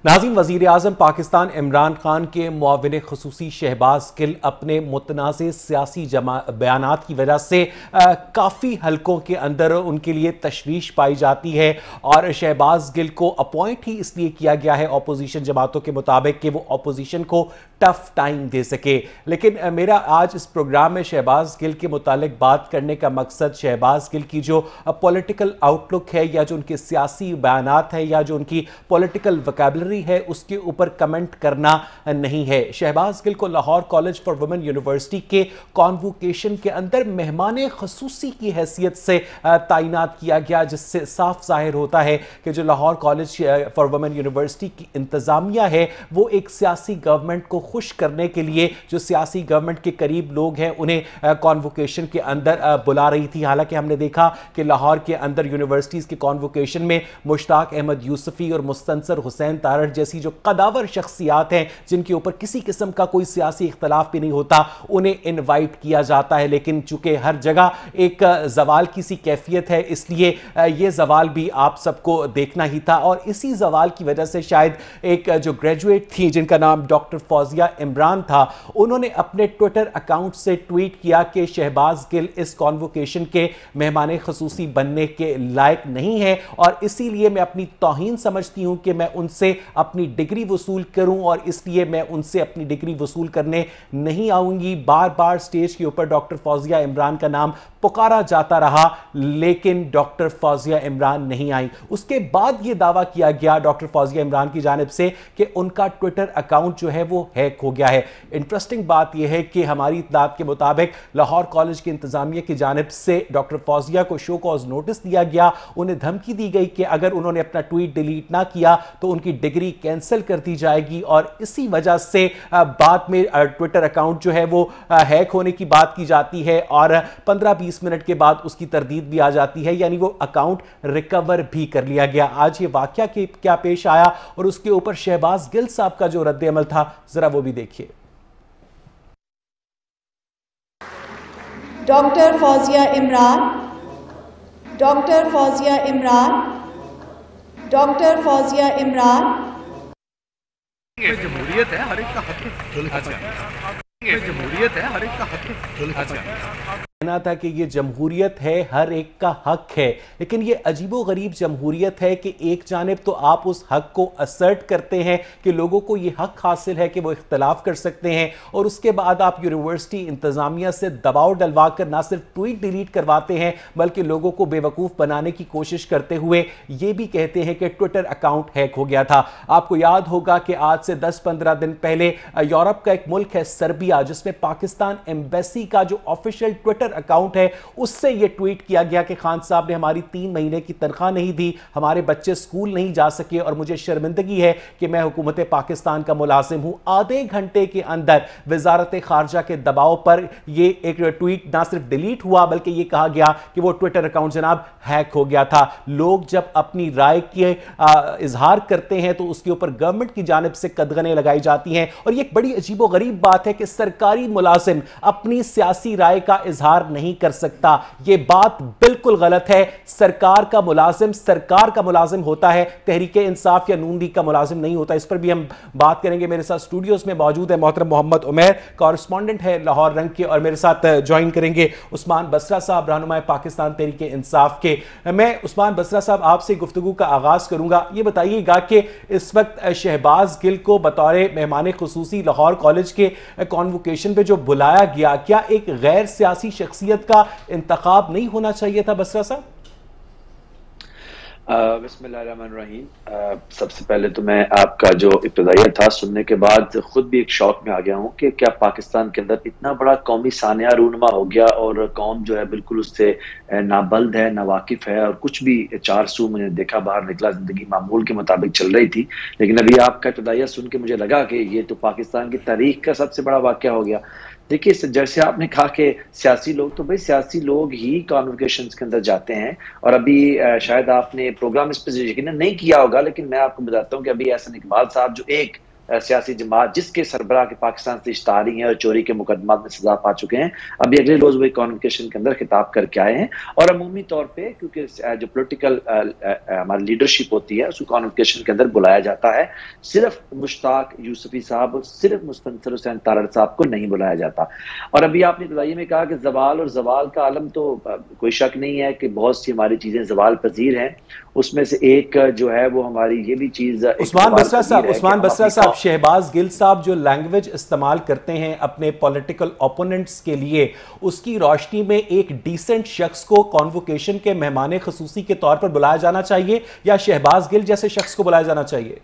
नाज़रीन, वज़ीर-ए-आज़म पाकिस्तान इमरान खान के मुआविन ख़ुसूसी शहबाज गिल अपने मुतनाज़ सियासी बयानात की वजह से काफ़ी हलकों के अंदर उनके लिए तशवीश पाई जाती है और शहबाज गिल को अपॉइंट ही इसलिए किया गया है अपोजिशन जमातों के मुताबिक कि वो अपोजिशन को टफ टाइम दे सके। लेकिन मेरा आज इस प्रोग्राम में शहबाज गिल के मुतालिक बात करने का मकसद शहबाज गिल की जो पॉलिटिकल आउटलुक है या जो उनके सियासी बयानात हैं या जो उनकी पॉलिटिकल वोकैबुलरी है उसके ऊपर कमेंट करना नहीं है। शहबाज गिल को Lahore college for women university के कॉन्वोकेशन के अंदर मेहमान खसूसी की हैसियत से तैनात किया गया, जिससे साफ जाहिर होता है कि जो Lahore college for women university की इंतजामिया है वो एक सियासी गवर्नमेंट को खुश करने के लिए जो सियासी गवर्नमेंट के करीब लोग हैं उन्हें कॉन्वोकेशन के अंदर बुला रही थी। हालांकि हमने देखा कि लाहौर के अंदर यूनिवर्सिटीज के कॉन्वोकेशन में मुश्ताक अहमद यूसुफी और मुस्तनसर हुसैन तारड़ जैसी जो कदावर शख्सियात हैं जिनके ऊपर किसी किस्म का कोई सियासी इख्तलाफ भी नहीं होता उन्हें इनवाइट किया जाता है। लेकिन चूंकि हर जगह एक जवाल की सी कैफियत है इसलिए यह जवाल भी आप सबको देखना ही था और इसी जवाल की वजह से शायद एक जो ग्रेजुएट थी जिनका नाम डॉक्टर फौजिया इमरान था, उन्होंने अपने ट्विटर अकाउंट से ट्वीट किया कि शहबाज गिल इस कॉन्वोकेशन के मेहमान खसूसी बनने के लायक नहीं है और इसीलिए मैं अपनी तौहीन समझती हूं कि मैं उनसे अपनी डिग्री वसूल करूं और इसलिए मैं उनसे अपनी डिग्री वसूल करने नहीं आऊंगी। बार बार स्टेज के ऊपर डॉक्टर फौजिया इमरान का नाम पुकारा जाता रहा लेकिन डॉक्टर फौजिया इमरान नहीं आई। उसके बाद यह दावा किया गया डॉक्टर फौजिया इमरान की जानिब से कि उनका ट्विटर अकाउंट जो है वो हैक हो गया है। इंटरेस्टिंग बात यह है कि हमारी इत्तलात के मुताबिक लाहौर कॉलेज की इंतजामिया की जानिब से डॉक्टर फौजिया को शो कॉज नोटिस दिया गया, उन्हें धमकी दी गई कि अगर उन्होंने अपना ट्वीट डिलीट ना किया तो उनकी डिग्री कैंसिल कर दी जाएगी और इसी वजह से बाद में ट्विटर अकाउंट जो है वो हैक होने की बात की जाती है और 15-20 मिनट के बाद उसकी तरदीद भी आ जाती है, यानी वो अकाउंट रिकवर भी कर लिया गया। आज ये वाकया क्या पेश आया और उसके ऊपर शहबाज गिल साहब का जो रद्द अमल था जरा वो भी देखिए। Doctor Fauzia Imran, doctor Fauzia Imran, doctor Fauzia Imran. जमहूरियत है, हर एक का हक है। जमहूरियत है, हर एक का हक है। कहना था कि ये जमहूरियत है, हर एक का हक है, लेकिन ये अजीबो गरीब जमहूरियत है कि एक जानिब तो आप उस हक को असर्ट करते हैं कि लोगों को ये हक हासिल है कि वो इख्तलाफ कर सकते हैं और उसके बाद आप यूनिवर्सिटी इंतजामिया से दबाव डलवा कर ना सिर्फ ट्वीट डिलीट करवाते हैं बल्कि लोगों को बेवकूफ़ बनाने की कोशिश करते हुए ये भी कहते हैं कि ट्विटर अकाउंट हैक हो गया था। आपको याद होगा कि आज से 10-15 दिन पहले यूरोप का एक मुल्क है सर्बिया, जिसमें पाकिस्तान एम्बेसी का जो ऑफिशियल ट्विटर अकाउंट है उससे यह ट्वीट किया गया कि खान साहब ने हमारी 3 महीने की तनख्वाह नहीं दी, हमारे बच्चे स्कूल नहीं जा सके और मुझे शर्मिंदगी है कि मैं हुकूमत पाकिस्तान का मुलाजिम हूं। आधे घंटे के अंदर वजारत खारजा के दबाव पर यह एक ट्वीट ना सिर्फ डिलीट हुआ बल्कि यह कहा गया कि वो ट्विटर अकाउंट जनाब हैक हो गया था। लोग जब अपनी राय के इजहार करते हैं तो उसके ऊपर गवर्नमेंट की जानिब से कदगने लगाई जाती हैं और यह एक बड़ी अजीबो गरीब बात है कि सरकारी मुलाजिम अपनी सियासी राय का इजहार नहीं कर सकता। यह बात बिल्कुल गलत है। सरकार का मुलाजिम होता है, तहरीके इंसाफ या नून लीग का मुलाजिम नहीं होता। इस पर भी हम बात करेंगे। मेरे साथ स्टूडियोज में मौजूद है मोहतरम मोहम्मद उमैर, कॉरेस्पॉन्डेंट है लाहौर रंग के, और मेरे साथ ज्वाइन करेंगे उस्मान बसरा साहब, रहनुमाए पाकिस्तान तहरीके इंसाफ के। मैं उस्मान बसरा साहब आपसे गुफ्तगू का आगाज करूंगा। यह बताइएगा कि इस वक्त शहबाज गिल को बतौर मेहमान खुसूसी लाहौर कॉलेज के कॉन्वोकेशन पे जो बुलाया गया, क्या एक गैर सियासी शख्सियत का इंतखाब नहीं होना चाहिए था बसरा साहब? बिस्मिल्लाहिर्रहमानिर्रहीम। सबसे पहले तो मैं आपका जो इब्तिदाइया था सुनने के बाद खुद भी एक शौक में आ गया हूँ कि क्या पाकिस्तान के अंदर इतना बड़ा कौमी सानिया रूनमा हो गया और कौम जो है बिल्कुल उससे नाबल्द है, नावाकिफ है और कुछ भी चार सू मैंने देखा बाहर निकला, जिंदगी मामूल के मुताबिक चल रही थी। लेकिन अभी आपका इब्तिदाइया सुन के मुझे लगा कि ये तो पाकिस्तान की तारीख का सबसे बड़ा वाक़या हो गया। देखिए, जैसे आपने कहा कि सियासी लोग, तो भाई सियासी लोग ही कॉन्वोकेशंस के अंदर जाते हैं और अभी शायद आपने प्रोग्राम इस पर यकीन नहीं किया होगा, लेकिन मैं आपको बताता हूँ कि अभी एहसन इकबाल साहब जो एक सियासी जमात जिसके सरबराह के पाकिस्तान से इश्तारी हैं और चोरी के मुकदमा में सजा पा चुके हैं, अभी अगले रोज वो कॉन्वोकेशन के अंदर खिताब करके आए हैं। और अमूमी तौर पे क्योंकि जो पॉलिटिकल हमारी लीडरशिप होती है उसको कॉन्वोकेशन के अंदर बुलाया जाता है, सिर्फ मुश्ताक यूसुफी साहब और सिर्फ मुस्तनसर हुसैन तारड़ साहब को नहीं बुलाया जाता। और अभी आपने इब्तदाई में कहा कि जवाल और जवाल का आलम, तो कोई शक नहीं है कि बहुत सी हमारी चीजें जवाल पजीर हैं। उसमें से एक जो है वो हमारी ये भी चीज उस्मान बसरा साहब, शहबाज गिल साहब जो लैंग्वेज इस्तेमाल करते हैं अपने पॉलिटिकल ओपोनेंट्स के लिए, उसकी रोशनी में एक डिसेंट शख्स को कॉन्वोकेशन के मेहमान खसूसी के तौर पर बुलाया जाना चाहिए या शहबाज गिल जैसे शख्स को बुलाया जाना चाहिए?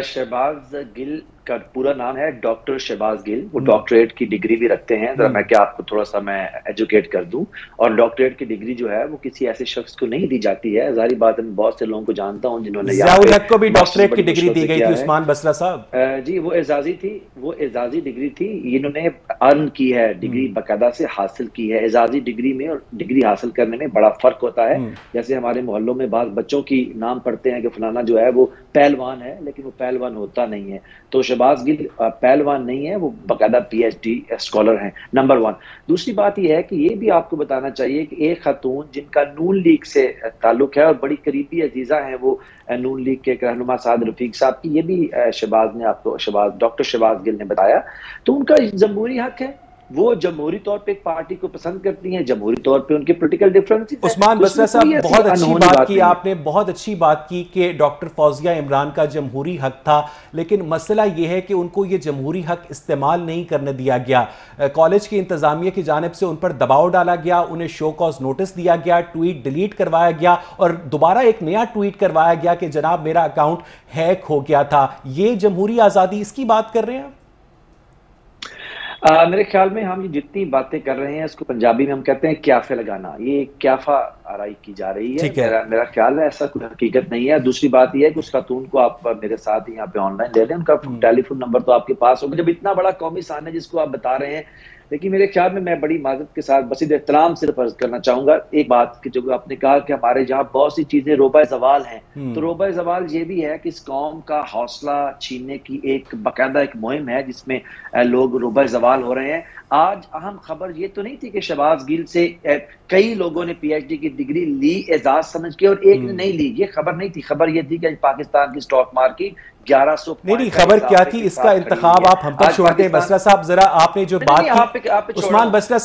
शहबाज गिल का पूरा नाम है डॉक्टर शहबाज गिल। वो डॉक्टरेट की डिग्री भी रखते हैं। जरा मैं क्या आपको थोड़ा सा मैं एजुकेट कर दूं। और डॉक्टरेट की डिग्री जो है वो किसी ऐसे शख्स को नहीं दी जाती है। जाहिर बात है, मैं बहुत से लोगों को जानता हूं जिन्होंने को भी डॉक्टरेट की डिग्री दी गई थी। उस्मान बसरा साहब जी, वो एजाजी थी, वो एजाजी डिग्री थी। इन्होंने अर्न की है डिग्री, बाकायदा से हासिल की है। एजाजी डिग्री में और डिग्री हासिल करने में बड़ा फर्क होता है। जैसे हमारे मोहल्लों में बाद बच्चों की नाम पढ़ते हैं कि फलाना जो है वो पहलवान है, लेकिन वो पहलवान होता नहीं है। तो शहबाज गिल पहलवान नहीं है, वो बाकायदा पीएचडी स्कॉलर हैं, नंबर 1। दूसरी बात यह है कि ये भी आपको बताना चाहिए कि एक खातून जिनका नून लीग से ताल्लुक है और बड़ी करीबी अजीजा हैं वो नून लीग के रहनुमा साद रफीक साहब की, ये भी शहबाज ने आपको डॉक्टर शहबाज गिल ने बताया। तो उनका जमहूरी हक है, वो जमहूरी तौर पे एक पार्टी को पसंद करती हैं, जमहूरी तौर पे उनके पॉलिटिकल डिफरेंसेस हैं। उस्मान बसरा साहब, बहुत अच्छी बात की आपने, बहुत अच्छी बात की कि डॉक्टर फौजिया इमरान का जमहूरी हक था, लेकिन मसला यह है कि उनको ये जमहूरी हक इस्तेमाल नहीं करने दिया गया। कॉलेज की इंतजामिया की जानिब से उन पर दबाव डाला गया, उन्हें शो कॉज नोटिस दिया गया, ट्वीट डिलीट करवाया गया और दोबारा एक नया ट्वीट करवाया गया कि जनाब मेरा अकाउंट हैक हो गया था। ये जमहूरी आज़ादी, इसकी बात कर रहे हैं? मेरे ख्याल में हम ये जितनी बातें कर रहे हैं इसको पंजाबी में हम कहते हैं क्याफे लगाना। ये क्याफा आराई की जा रही है। मेरा ख्याल है ऐसा कोई हकीकत नहीं है। दूसरी बात यह है कि उस खातून को आप मेरे साथ यहाँ पे ऑनलाइन ले लें, उनका टेलीफोन नंबर तो आपके पास होगा। जब इतना बड़ा कौमी सान है जिसको आप बता रहे हैं, लेकिन मेरे ख्याल में मैं बड़ी माजरत के साथ बसीद एहतराम सिर्फ अर्ज करना चाहूंगा एक बात कि जो आपने कहा कि हमारे यहाँ बहुत सी चीजें रोबा जवाल हैं, तो रोबा जवाल ये भी है कि इस कौम का हौसला छीनने की एक बाकायदा एक मुहिम है जिसमें लोग रोबा जवाल हो रहे हैं। आज अहम खबर ये तो नहीं थी कि शहबाज गिल से कई लोगों ने पीएचडी की डिग्री ली एजाज समझ के और एक ने नहीं ली, ये खबर नहीं थी। खबर ये थी कि पाकिस्तान की स्टॉक मार्केट 1100 नहीं, खबर क्या थी इसका इंतखाब आप हम पर छोड़ दें। बसरा साहब, जरा आपने जो बात की, उस्मान बसरा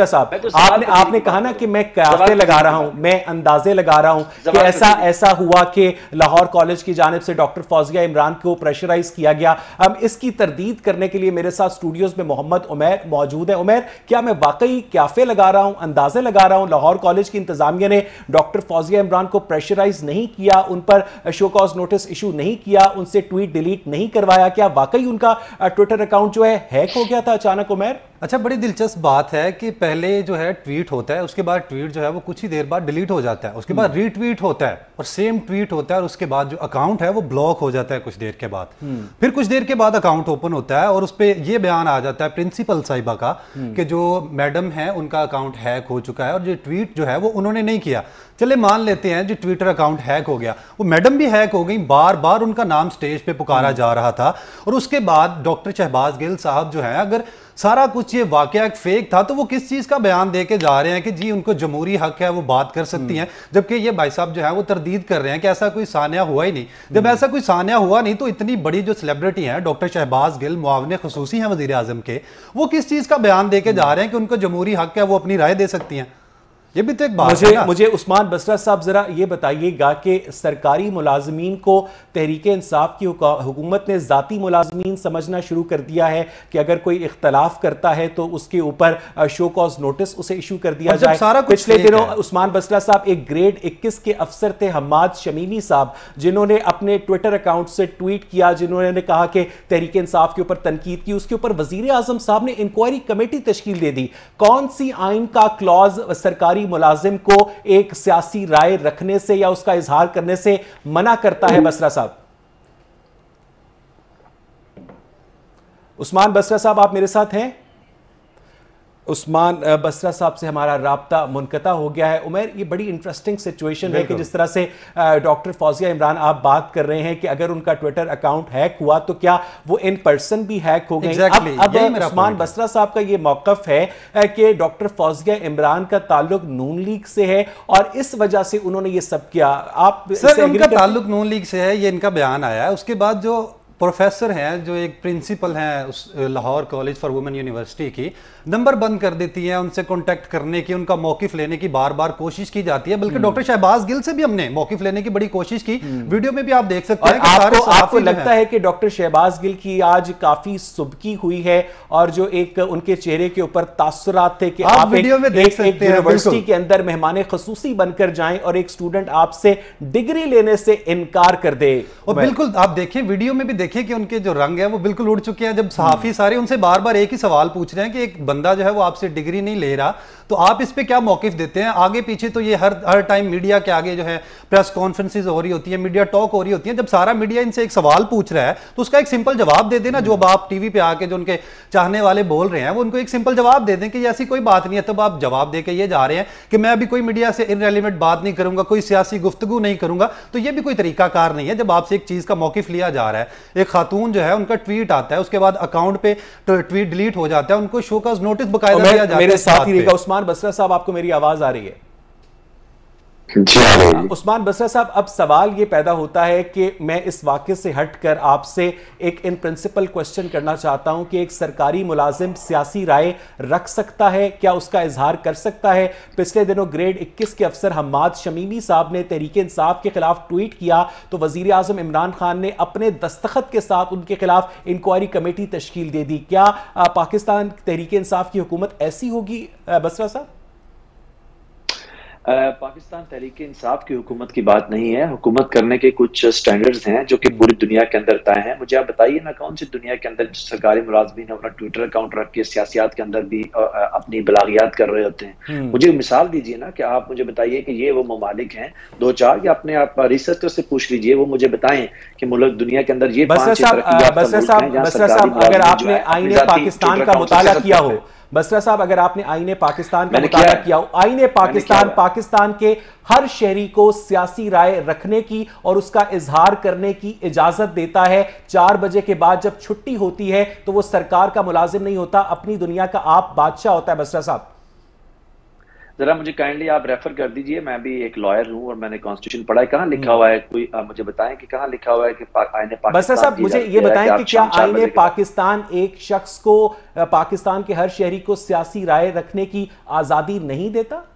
साहब, आपने कहा ना कि मैं क्याफे लगा रहा हूं, मैं अंदाजे लगा रहा हूं कि ऐसा हुआ कि लाहौर कॉलेज की जानिब से डॉक्टर फौजिया इमरान को प्रेशराइज किया गया। अब इसकी तरदीद करने के लिए मेरे साथ स्टूडियोज में मोहम्मद उमैर मौजूद है। उमैर, क्या मैं वाकई क्याफे लगा रहा हूं, अंदाजे लगा रहा हूं? लाहौर कॉलेज की इंतजामिया ने डॉक्टर फौजिया इमरान को प्रेशराइज नहीं किया, उन पर शो कॉज नोटिस इशू नहीं किया, उनसे ट्वीट डिलीट नहीं करवाया? क्या वाकई उनका ट्विटर अकाउंट जो है हैक हो गया था अचानक? उमैर, अच्छा, बड़ी दिलचस्प बात है कि पहले जो है ट्वीट होता है, उसके बाद ट्वीट जो है वो कुछ ही देर बाद डिलीट हो जाता है, उसके बाद रीट्वीट होता है और सेम ट्वीट होता है और उसके बाद जो अकाउंट है वो ब्लॉक हो जाता है कुछ देर के बाद। फिर कुछ देर के बाद अकाउंट ओपन होता है और उस पर यह बयान आ जाता है प्रिंसिपल साहिबा का कि जो मैडम है उनका अकाउंट हैक हो चुका है और जो ट्वीट जो है वो उन्होंने नहीं किया। चले मान लेते हैं जो ट्विटर अकाउंट हैक हो गया, वो मैडम भी हैक हो गई, बार बार उनका नाम स्टेज पे पुकारा जा रहा था और उसके बाद डॉक्टर शहबाज गिल साहब जो है, अगर सारा कुछ ये वाकया एक फेक था तो वो किस चीज का बयान दे के जा रहे हैं कि जी उनको जमहूरी हक है, वो बात कर सकती हैं, जबकि ये भाई साहब जो है वो तरदीद कर रहे हैं कि ऐसा कोई सानिया हुआ ही नहीं। जब ऐसा कोई सानिया हुआ नहीं तो इतनी बड़ी जो सेलिब्रिटी हैं डॉक्टर शहबाज गिल, मुआविन खुसूसी हैं वजीर आजम के, वो किस चीज का बयान दे के जा रहे हैं कि उनको जमहूरी हक है, वो अपनी राय दे सकती हैं? ये भी तो एक बात है। मुझे उस्मान बसरा साहब जरा ये बताइएगा कि सरकारी मुलाजमीन को तहरीक इंसाफ की हुकूमत ने जाती मुलाजमीन समझना शुरू कर दिया है कि अगर कोई इख्तलाफ करता है तो उसके ऊपर शो कॉज नोटिस उसे इशू कर दिया जाए। पिछले दिनों उस्मान बसरा साहब एक ग्रेड 21 के अफसर थे हम्माद शमीमी साहब, जिन्होंने अपने ट्विटर अकाउंट से ट्वीट किया, जिन्होंने कहा कि तहरीक इंसाफ के ऊपर तनकीद की, उसके ऊपर वजीर आजम साहब ने इंक्वायरी कमेटी तश्कील दे दी। कौन सी आइन का क्लॉज सरकारी मुलाजिम को एक सियासी राय रखने से या उसका इजहार करने से मना करता है? बसरा साहब, उस्मान बसरा साहब, आप मेरे साथ हैं? उस्मान बसरा साहब से हमारा राब्ता मुनक़ता हो गया है। उमर, ये बड़ी इंटरेस्टिंग सिचुएशन है कि जिस तरह से डॉक्टर फौजिया इमरान आप बात कर रहे हैं कि अगर उनका ट्विटर अकाउंट हैक हुआ तो क्या वो इन पर्सन भी हैक हो गए। अब उस्मान बसरा साहब का ये मौक़िफ़ है कि डॉक्टर फौजिया इमरान का ताल्लुक नून लीग से है और इस वजह से उन्होंने ये सब किया। आप सर, उनका ताल्लुक नून लीग से है, ये इनका बयान आया है। उसके बाद जो प्रोफेसर हैं, जो एक प्रिंसिपल हैं उस Lahore college for women university की, नंबर बंद कर देती हैं, उनसे कांटेक्ट करने की, उनका मौकिफ लेने की बार बार कोशिश की जाती है। बल्कि डॉक्टर शहबाज गिल से भी हमने मौकिफ लेने की बड़ी कोशिश की, वीडियो में भी आप देख सकते हैं कि आपको लगता है कि डॉक्टर शहबाज गिल की आज काफी सुबकी हुई है और जो एक उनके चेहरे के ऊपर तासुरात थे कि आप वीडियो में देख सकते हैं यूनिवर्सिटी के अंदर मेहमान खसूसी बनकर जाएं और एक स्टूडेंट आपसे डिग्री लेने से इनकार कर दे। और बिल्कुल आप देखिए, वीडियो में भी देखिए कि उनके जो रंग है वो बिल्कुल उड़ चुके हैं। जब सहाफी सारे उनसे बार बार एक ही सवाल पूछ रहे हैं कि एक बंदा जो है वो आपसे डिग्री नहीं ले रहा, तो आप इस पे क्या मौकिफ देते हैं? आगे पीछे तो ये हर टाइम मीडिया के आगे जो है प्रेस कॉन्फ्रेंसेस हो रही होती है, मीडिया टॉक हो रही होती है। जब सारा मीडिया इनसे एक सवाल पूछ रहा है तो उसका एक सिंपल जवाब दे देना। जो आप टीवी पे आके जो उनके चाहने वाले बोल रहे हैं वो उनको एक सिंपल जवाब दे दें कि ऐसी कोई बात नहीं है। तब आप जवाब दे के ये जा रहे हैं कि मैं अभी कोई मीडिया से इनरेलेवेंट बात नहीं करूंगा, कोई सियासी गुफ्तगू नहीं करूंगा, तो ये भी कोई तरीकाकार नहीं है। जब आपसे एक चीज का मौकिफ लिया जा रहा है, एक खातून जो है उनका ट्वीट आता है, उसके बाद अकाउंट पे ट्वीट डिलीट हो जाता है, उनको शो का नोटिस बकायदा दिया जाता है। मेरे साथ ही रहेगा उस्मान बसरा साहब, आपको मेरी आवाज आ रही है? उस्मान बसरा साहब, अब सवाल ये पैदा होता है कि मैं इस वाक़े से हटकर आपसे एक इन प्रिंसिपल क्वेश्चन करना चाहता हूं कि एक सरकारी मुलाजिम सियासी राय रख सकता है, क्या उसका इजहार कर सकता है? पिछले दिनों ग्रेड 21 के अफसर हम्माद शमीमी साहब ने तहरीक इंसाफ के खिलाफ ट्वीट किया तो वजीर आजम इमरान खान ने अपने दस्तखत के साथ उनके खिलाफ इंक्वायरी कमेटी तश्कील दे दी। क्या पाकिस्तान तहरीक इंसाफ की हुकूमत ऐसी होगी बसरा साहब? पाकिस्तान तहरीक इंसाफ की हुकूमत की बात नहीं है। हुकूमत करने के कुछ स्टैंडर्ड्स हैं जो कि पूरी दुनिया के अंदर तय हैं। मुझे आप बताइए ना, कौन सी दुनिया के अंदर सरकारी मुलाजमीन अपना ट्विटर अकाउंट रख के सियासियात के अंदर भी अपनी बलागियात कर रहे होते हैं? मुझे मिसाल दीजिए ना कि आप मुझे बताइए कि ये वो ममालिक हैं दो चार, या अपने आप रिसर्चर से पूछ लीजिए, वो मुझे बताएं कि मुल्क दुनिया के अंदर ये बसरा साहब, अगर आपने आईने पाकिस्तान का मुताला किया हो, बसरा साहब अगर आपने आईने पाकिस्तान का मुताला किया हो, आईने पाकिस्तान के हर शहरी को सियासी राय रखने की और उसका इजहार करने की इजाजत देता है। 4 बजे के बाद जब छुट्टी होती है तो वो सरकार का मुलाजिम नहीं होता, अपनी दुनिया का आप बादशाह होता है। बसरा साहब जरा मुझे काइंडली आप रेफर कर दीजिए, मैं भी एक लॉयर हूं और मैंने कॉन्स्टिट्यूशन पढ़ा है। कहां लिखा हुआ है? कोई मुझे बताएं कि कहां लिखा हुआ है कि आईने पाकिस्तान। बसरा साहब मुझे ये बताएं कि क्या आईने पाकिस्तान एक शख्स को, पाकिस्तान के हर शहरी को सियासी राय रखने की आजादी नहीं देता?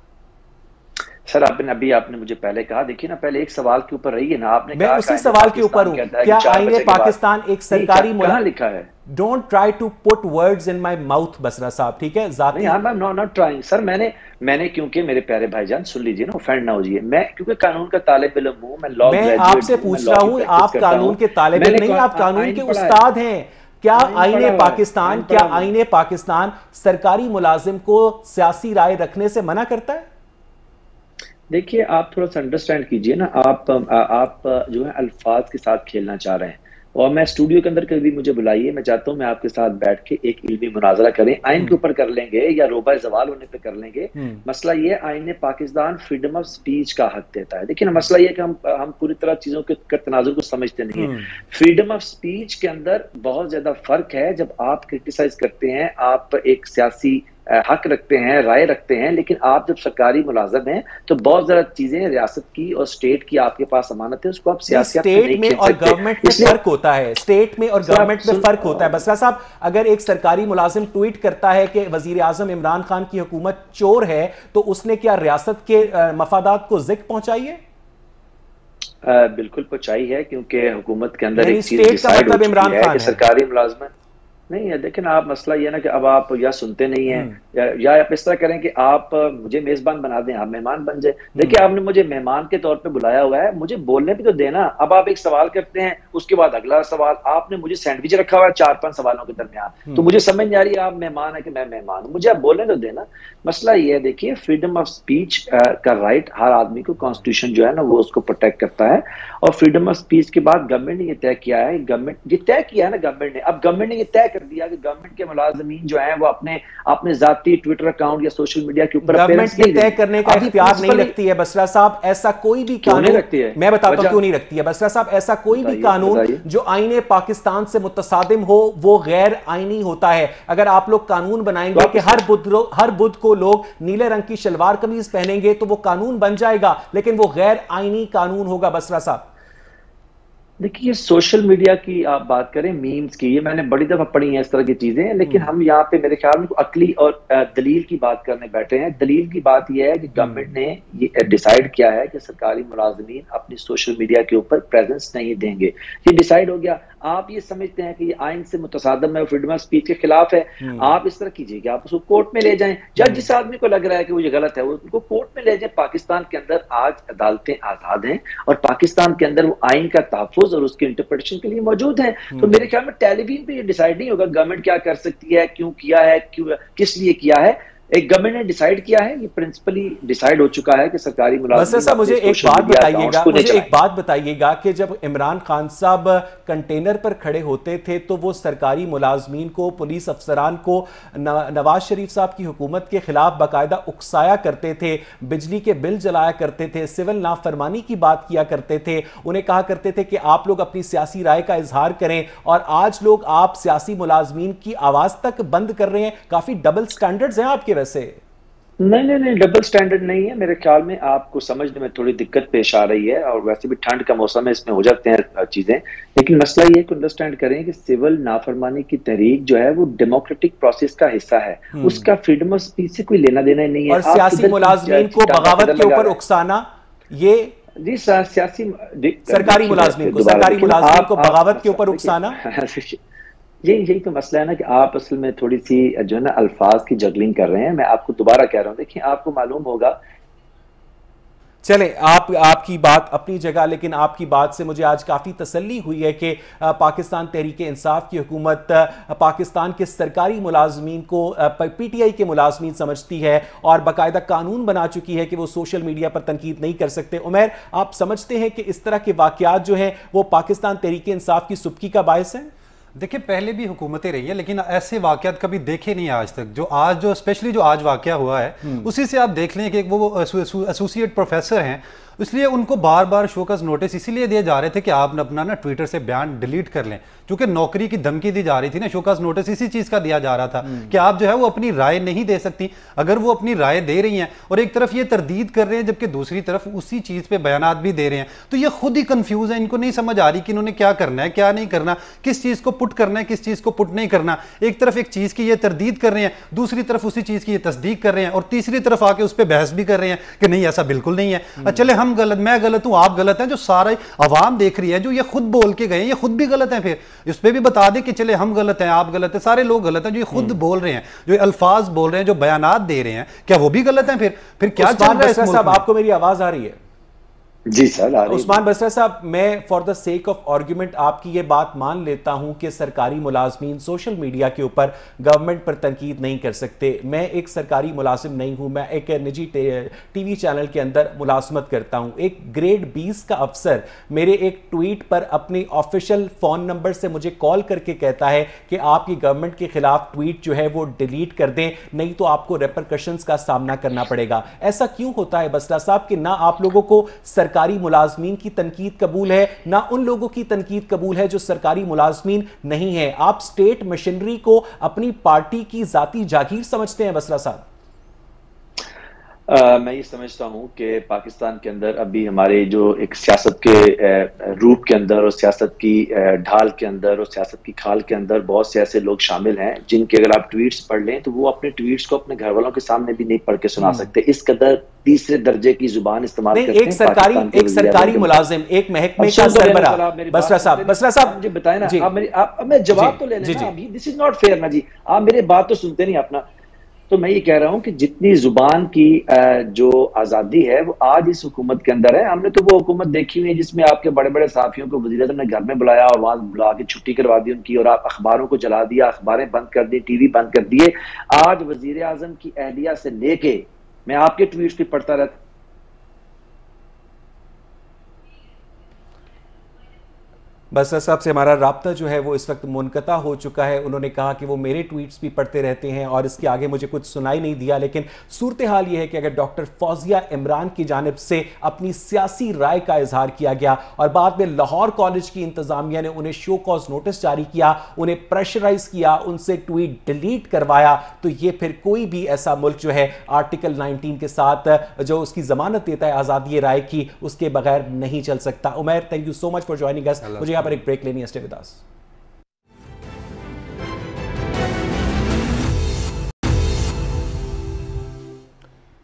सर आपने मुझे पहले कहा, देखिए ना, पहले एक सवाल के ऊपर रहिए ना। आपने मैं उसी सवाल के ऊपर हूं, क्या आईने पाकिस्तान एक सरकारी मुल्क लिखा है? Don't try to put words in my mouth Basra साहब, ठीक है? Not trying sir. मैंने क्योंकि मेरे प्यारे भाईजान सुन लीजिए ना, ऑफेंड ना होइए। मैं क्योंकि कानून का तालिब इल्म हूं, मैं आपसे पूछ रहा हूं, आप कानून के तालिब इल्म नहीं, आप कानून के उस्ताद हैं। क्या आईने पाकिस्तान सरकारी मुलाजिम को सियासी राय रखने से मना करता है? देखिए, आप थोड़ा सा अंडरस्टैंड कीजिए ना, आप जो है अल्फाज के साथ खेलना चाह रहे हैं। और मैं स्टूडियो के अंदर कभी मुझे बुलाइए, मैं चाहता हूँ मैं आपके साथ बैठ के एक इल्मी मुनाजरा करें, आइन के ऊपर कर लेंगे या रोबा जवाल होने पे कर लेंगे। मसला ये, आइन पाकिस्तान फ्रीडम ऑफ स्पीच का हक देता है। देखिए ना, मसला ये कि हम पूरी तरह चीजों के तनाजुर को समझते नहीं है। फ्रीडम ऑफ स्पीच के अंदर बहुत ज्यादा फर्क है। जब आप क्रिटिसाइज करते हैं, आप एक सियासी हक रखते हैं, राय रखते हैं, लेकिन आप जब सरकारी मुलाजिम हैं तो बहुत ज्यादा चीजें रियासत की और स्टेट की आपके पास अमानत है, उसको आप सियासत में और गवर्नमेंट में फर्क होता है। स्टेट में और गवर्नमेंट में फर्क होता है। बसरा साहब, अगर एक सरकारी मुलाजिम ट्वीट करता है कि वजीर आजम इमरान खान की हुकूमत चोर है, तो उसने क्या रियासत के मफादात को जिक पहुंचाई है? बिल्कुल पहुंचाई है, क्योंकि हुकूमत के अंदर एक चीज डिसाइड हो चुकी है कि सरकारी मुलाजमत नहीं है। लेकिन आप मसला ये ना कि अब आप या सुनते नहीं हैं या आप इस तरह करें कि आप मुझे मेजबान बना दें, आप मेहमान बन जाए। देखिए, आपने मुझे मेहमान के तौर पे बुलाया हुआ है, मुझे बोलने भी तो देना। अब आप एक सवाल करते हैं, उसके बाद अगला सवाल, आपने मुझे सैंडविच रखा हुआ है 4-5 सवालों के दरमियान, तो मुझे समझ नहीं आ रही आप मेहमान है कि मैं मेहमान हूं, मुझे आप बोलने तो देना। मसला ये है, देखिए, फ्रीडम ऑफ स्पीच का राइट हर आदमी को कॉन्स्टिट्यूशन जो है ना वो उसको प्रोटेक्ट करता है। और फ्रीडम ऑफ स्पीच के बाद गवर्नमेंट ने ये तय किया है, गवर्नमेंट ये तय किया है ना गवर्नमेंट ने, अब गवर्नमेंट ने ये तय कर दिया कि गवर्नमेंट के मुलाजमीन जो है वो अपने अपने जाती ट्विटर अकाउंट या सोशल मीडिया के ऊपर गवर्नमेंट ये तय करने का इख्तियार नहीं रखती है बसरा साहब। ऐसा कोई भी कानून रखती है, मैं बताता हूं क्यों नहीं रखती है बसरा साहब। ऐसा कोई भी कानून जो आईने पाकिस्तान से मुतसादिम हो वो गैर आईनी होता है। अगर आप लोग कानून बनाएंगे कि हर बुध को लोग नीले रंग की शलवार कमीज पहनेंगे तो वो कानून बन जाएगा, लेकिन वो गैर आईनी कानून होगा बसरा साहब। देखिए सोशल मीडिया की आप बात करें, मीम्स की, ये मैंने बड़ी दफा पढ़ी है इस तरह की चीजें, लेकिन हम यहाँ पे मेरे ख्याल में अकली और दलील की बात करने बैठे हैं। दलील की बात यह है कि गवर्नमेंट ने ये डिसाइड किया है कि सरकारी मुलाजमीन अपनी सोशल मीडिया के ऊपर प्रेजेंस नहीं देंगे। ये डिसाइड हो गया। आप ये समझते हैं कि ये आइन से मुतसादम है, फ्रीडम ऑफ स्पीच के खिलाफ है, आप इस तरह कीजिए कि आप उसको कोर्ट में ले जाएं। जब जिस आदमी को लग रहा है कि वो ये गलत है वो उनको कोर्ट में ले जाएं। पाकिस्तान के अंदर आज अदालतें आजाद हैं और पाकिस्तान के अंदर वो आइन का तहफ़्फ़ुज़ और उसकी इंटरप्रिटेशन के लिए मौजूद है। तो मेरे ख्याल में टेलीविजन पे ये डिसाइड नहीं होगा गवर्नमेंट क्या कर सकती है, क्यों किया है, क्यों किस लिए किया है। एक गवर्नमेंट ने डिसाइड किया है, ये प्रिंसिपली डिसाइड हो चुका है कि सरकारी मुलाजिम। मुझे एक बात बताइएगा कि जब इमरान खान साहब कंटेनर पर खड़े होते थे तो वो सरकारी मुलाजमीन को, पुलिस अफसरान को नवाज शरीफ साहब की हुकूमत के खिलाफ बाकायदा उकसाया करते थे, बिजली के बिल जलाया करते थे, सिविल नाफरमानी की बात किया करते थे, उन्हें कहा करते थे कि आप लोग अपनी सियासी राय का इजहार करें, और आज लोग आप सियासी मुलाजमीन की आवाज तक बंद कर रहे हैं। काफी डबल स्टैंडर्ड्स हैं आपके। वैसे नहीं, डबल स्टैंडर्ड नहीं है मेरे ख्याल में। आपको समझने में थोड़ी दिक्कत पेश आ रही है, और वैसे भी ठंड का मौसम है, इसमें हो जाते हैं चीजें। लेकिन मसला ये है कि अंडरस्टैंड करें कि सिविल नाफरमानी की तहरीक जो है वो डेमोक्रेटिक प्रोसेस का हिस्सा है, उसका फ्रीडम ऑफ स्पीच से कोई लेना देना नहीं है। और सियासी मुलाजमीन को बगावत के ऊपर उकसाना, ये जी सियासी सरकारी मुलाजमीन को बगावत के ऊपर उकसाना, यही तो मसला है ना कि आप असल में थोड़ी सी जो है ना अल्फाज की जगलिंग कर रहे हैं। मैं आपको दोबारा कह रहा हूं, देखिए आपको मालूम होगा, चले आपकी बात अपनी जगह, लेकिन आपकी बात से मुझे आज काफ़ी तसल्ली हुई है कि पाकिस्तान तहरीक इंसाफ की हुकूमत पाकिस्तान के सरकारी मुलाजमीन को पीटीआई के मुलाजमीन समझती है और बाकायदा कानून बना चुकी है कि वो सोशल मीडिया पर तनकीद नहीं कर सकते। उमैर, आप समझते हैं कि इस तरह के वाक़यात जो हैं वो पाकिस्तान तहरीक इंसाफ की सुबकी का बायस है? देखिए पहले भी हुकूमतें रही है, लेकिन ऐसे वाकयात कभी देखे नहीं आज तक। जो स्पेशली जो आज वाकया हुआ है उसी से आप देख लें कि वो एसोसिएट प्रोफेसर हैं, इसलिए उनको बार बार शोकस नोटिस इसीलिए दिए जा रहे थे कि आप अपना ना ट्विटर से बयान डिलीट कर लें, क्योंकि नौकरी की धमकी दी जा रही थी ना। शोकस नोटिस इसी चीज का दिया जा रहा था कि आप जो है वो अपनी राय नहीं दे सकती। अगर वो अपनी राय दे रही हैं और एक तरफ ये तरदीद कर रहे हैं जबकि दूसरी तरफ उसी चीज पे बयानात भी दे रहे हैं, तो ये खुद ही कंफ्यूज है। इनको नहीं समझ आ रही कि इन्होंने क्या करना है, क्या नहीं करना, किस चीज को पुट करना है, किस चीज को पुट नहीं करना। एक तरफ एक चीज की ये तरदीद कर रहे हैं, दूसरी तरफ उसी चीज की ये तस्दीक कर रहे हैं, और तीसरी तरफ आके उस पर बहस भी कर रहे हैं कि नहीं ऐसा बिल्कुल नहीं है। चले हम गलत, मैं गलत हूं, आप गलत हैं, जो सारा आवाम देख रही है, जो ये खुद बोल के गए ये खुद भी गलत है। फिर इस पे भी बता दें कि चले हम गलत हैं, आप गलत हैं, सारे लोग गलत हैं। जो ये खुद बोल रहे हैं, जो अल्फाज बोल रहे हैं, जो बयानात दे रहे हैं, क्या वो भी गलत हैं? फिर क्या चल रहा है इस मुल्क में? आपको मेरी आवाज आ रही है? जी सर, उस्मान बसरा साहब, मैं for the sake of argument आपकी ये बात मान लेता हूं कि सरकारी मुलाजमीन सोशल मीडिया के ऊपर गवर्नमेंट पर तनकीद नहीं कर सकते। मैं एक सरकारी मुलाजिम नहीं हूं, मैं एक निजी टीवी चैनल के अंदर मुलाजमत करता हूं। एक ग्रेड 20 का अफसर मेरे एक ट्वीट पर अपने ऑफिशियल फ़ोन नंबर से मुझे कॉल करके कहता है कि आपकी गवर्नमेंट के खिलाफ ट्वीट जो है वो डिलीट कर दें, नहीं तो आपको रेपरकशंस का सामना करना पड़ेगा। ऐसा क्यों होता है बसरा साहब कि ना आप लोगों को सरकारी मुलाजमीन की तनकीद कबूल है, ना उन लोगों की तनकीद कबूल है जो सरकारी मुलाजमीन नहीं है? आप स्टेट मशीनरी को अपनी पार्टी की जाती जागीर समझते हैं बसरा साहब? मैं ये समझता हूँ कि पाकिस्तान के अंदर अभी हमारे जो एक सियासत के रूप के अंदर और सियासत की ढाल के अंदर और सियासत की खाल के अंदर बहुत से ऐसे लोग शामिल हैं जिनके अगर आप ट्वीट्स पढ़ लें तो वो अपने ट्वीट्स को अपने घर वालों के सामने भी नहीं पढ़ के सुना सकते। इस कदर तीसरे दर्जे की जुबान इस्तेमाल करते हैं। एक सरकारी मुलाजिम, एक महकमे का सरबराह, बसरा साहब मुझे बताएं ना, आप मैं जवाब तो ले लें। दिस इज नॉट फेयर ना जी, आप मेरी बात तो सुनते नहीं अपना। तो मैं ये कह रहा हूं कि जितनी जुबान की जो आज़ादी है वो आज इस हुकूमत के अंदर है। हमने तो वो हुकूमत देखी हुई है जिसमें आपके बड़े बड़े साफियों को वज़ीर-ए-आज़म ने घर में बुलाया और वहां बुला के छुट्टी करवा दी उनकी, और आप अखबारों को जला दिया, अखबारें बंद कर दी, टीवी बंद कर दिए। आज वज़ीर-ए-आज़म की अहलिया से लेके मैं आपके ट्वीट्स भी पढ़ता रहता बस साहब से हमारा राब्ता जो है वो इस वक्त मुनक़ता हो चुका है। उन्होंने कहा कि वो मेरे ट्वीट्स भी पढ़ते रहते हैं और इसके आगे मुझे कुछ सुनाई नहीं दिया, लेकिन सूरत हाल ये है कि अगर डॉक्टर फौजिया इमरान की जानिब से अपनी सियासी राय का इजहार किया गया और बाद में लाहौर कॉलेज की इंतजामिया ने उन्हें शो कॉज नोटिस जारी किया, उन्हें प्रेशराइज किया, उनसे ट्वीट डिलीट करवाया, तो ये फिर कोई भी ऐसा मुल्क जो है आर्टिकल 19 के साथ जो उसकी जमानत देता है आजादी राय की, उसके बगैर नहीं चल सकता। Umair, thank you so much for joining us. मुझे यहाँ पर एक ब्रेक लेनी है, स्टे विद अस।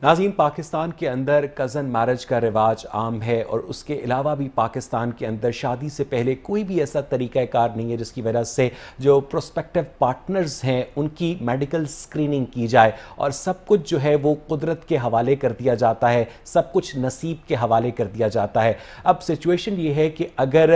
नाज़रीन, पाकिस्तान के अंदर कज़न मैरिज का रिवाज आम है और उसके अलावा भी पाकिस्तान के अंदर शादी से पहले कोई भी ऐसा तरीक़ाकार नहीं है जिसकी वजह से जो प्रोस्पेक्टिव पार्टनर्स हैं उनकी मेडिकल स्क्रीनिंग की जाए और सब कुछ जो है वो कुदरत के हवाले कर दिया जाता है, सब कुछ नसीब के हवाले कर दिया जाता है। अब सिचुएशन ये है कि अगर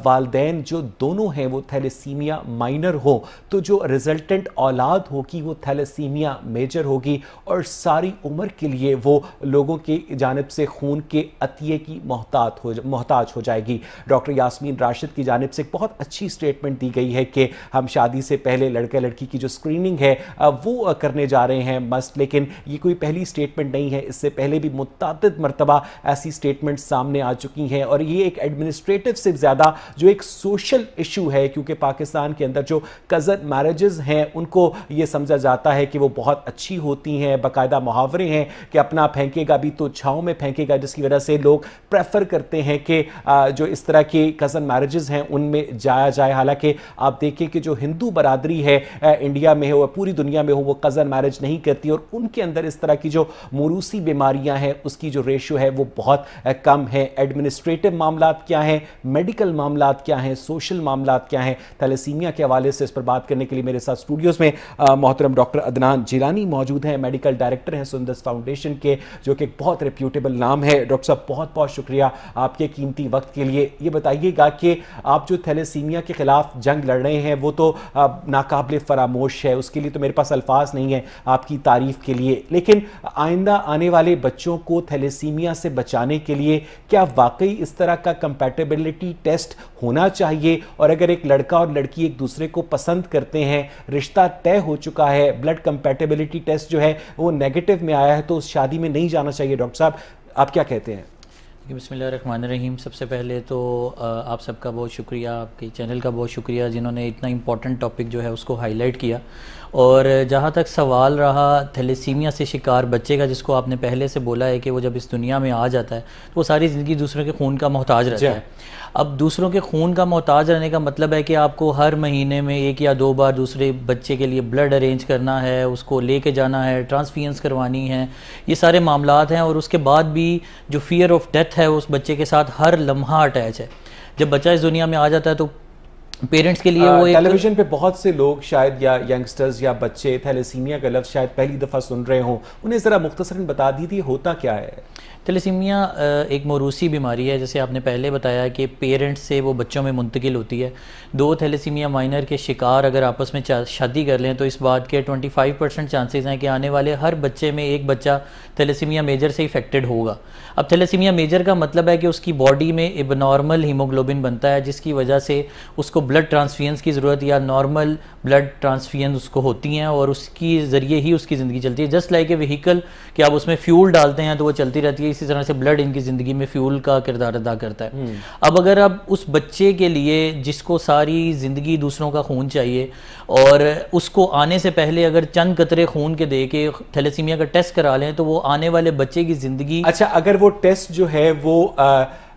वालदैन जो दोनों हैं वो थैलेसीमिया माइनर हो तो जो रिजल्टेंट औलाद होगी वो थैलेसीमिया मेजर होगी और सारी उम्र के लिए वो लोगों की जानिब से खून के अतिये की मोहताज हो जाएगी। डॉक्टर यास्मीन राशिद की जानिब से एक बहुत अच्छी स्टेटमेंट दी गई है कि हम शादी से पहले लड़का लड़की की जो स्क्रीनिंग है वो करने जा रहे हैं मस्ट, लेकिन ये कोई पहली स्टेटमेंट नहीं है। इससे पहले भी मुतअद्दिद मरतबा ऐसी स्टेटमेंट सामने आ चुकी हैं और ये एक एडमिनिस्ट्रेटिव से ज़्यादा जो एक सोशल इशू है, क्योंकि पाकिस्तान के अंदर जो कज़न मैरिजेस हैं उनको ये समझा जाता है कि वो बहुत अच्छी होती हैं, बाकायदा मुहावरे हैं कि अपना फेंकेगा भी तो छांव में फेंकेगा, जिसकी वजह से लोग प्रेफर करते हैं कि जो इस तरह की कज़न मैरिजेस हैं उनमें जाया जाए। हालांकि आप देखिए कि जो हिंदू बरादरी है इंडिया में हो, पूरी दुनिया में हो, वो कज़न मैरिज नहीं करती और उनके अंदर इस तरह की जो मूरूसी बीमारियां हैं उसकी जो रेशो है वो बहुत कम है। एडमिनिस्ट्रेटिव मामलात क्या हैं, मेडिकल मामलात क्या हैं, सोशल मामलात क्या हैं, थैलेसीमिया के हवाले से इस पर बात करने के लिए मेरे साथ स्टूडियोज़ में मोहतरम डॉक्टर अदनान जिलानी मौजूद हैं, मेडिकल डायरेक्टर हैं सुंदस फाउंडेशन के, जो कि एक बहुत रेप्यूटेबल नाम है। डॉक्टर साहब, बहुत बहुत शुक्रिया आपके कीमती वक्त के लिए। ये बताइएगा कि आप जो थैलेसीमिया के खिलाफ जंग लड़ रहे हैं वो तो नाकाबिल फरामोश है, उसके लिए तो मेरे पास अल्फाज नहीं है आपकी तारीफ के लिए, लेकिन आइंदा आने वाले बच्चों को थैलेसीमिया से बचाने के लिए क्या वाकई इस तरह का कंपैटिबिलिटी टेस्ट होना चाहिए? और अगर एक लड़का और लड़की एक दूसरे को पसंद करते हैं, रिश्ता तय हो चुका है, ब्लड कंपैटिबिलिटी टेस्ट जो है वो नेगेटिव में आया है, तो उस शादी में नहीं जाना चाहिए? डॉक्टर साहब, आप क्या कहते हैं? बिस्मिल्लाहिर्रहमानिर्रहीम। सबसे पहले तो आप सबका बहुत शुक्रिया, आपके चैनल का बहुत शुक्रिया जिन्होंने इतना इम्पोर्टेंट टॉपिक जो है उसको हाईलाइट किया। और जहाँ तक सवाल रहा थैलेसीमिया से शिकार बच्चे का, जिसको आपने पहले से बोला है कि वो जब इस दुनिया में आ जाता है तो वो सारी ज़िंदगी दूसरों के खून का मोहताज रहता है। अब दूसरों के खून का मोहताज रहने का मतलब है कि आपको हर महीने में 1 या 2 बार दूसरे बच्चे के लिए ब्लड अरेंज करना है, उसको लेके जाना है, ट्रांसफ्यूजन करवानी है, ये सारे मामलात हैं। और उसके बाद भी जो फियर ऑफ डेथ है उस बच्चे के साथ हर लम्हा अटैच है। जब बच्चा इस दुनिया में आ जाता है तो पेरेंट्स के लिए वो टेलीविजन पे बहुत से लोग शायद या यंगस्टर्स या बच्चे थैलेसीमिया का लफ्ज़ शायद पहली दफ़ा सुन रहे हों, उन्हें ज़रा मुख्तसरन बता दीजिए होता क्या है? थैलेसीमिया एक मौरूसी बीमारी है, जैसे आपने पहले बताया कि पेरेंट्स से वो बच्चों में मुंतकिल होती है। 2 थैलेसीमिया माइनर के शिकार अगर आपस में शादी कर लें तो इस बात के 25% चांसेस हैं कि आने वाले हर बच्चे में एक बच्चा थैलेसीमिया मेजर से इफेक्टेड होगा। अब थैलेसीमिया मेजर का मतलब है कि उसकी बॉडी में एबनॉर्मल हीमोग्लोबिन बनता है, जिसकी वजह से उसको ब्लड ट्रांसफ्यूजन की ज़रूरत या नॉर्मल ब्लड ट्रांसफ्यूजन उसको होती हैं और उसकी ज़रिए ही उसकी ज़िंदगी चलती है। जस्ट लाइक ए व्हीकल कि आप उसमें फ्यूल डालते हैं तो वो चलती रहती है, इसी तरह से ब्लड इनकी ज़िंदगी में फ्यूल का किरदार अदा करता है। अब अगर आप उस बच्चे के लिए जिसको सारी ज़िंदगी दूसरों का खून चाहिए और उसको आने से पहले अगर चंद कतरे खून के दे के थैलेसीमिया का टेस्ट करा लें तो वो आने वाले बच्चे की ज़िंदगी। अच्छा, अगर वो टेस्ट जो है वो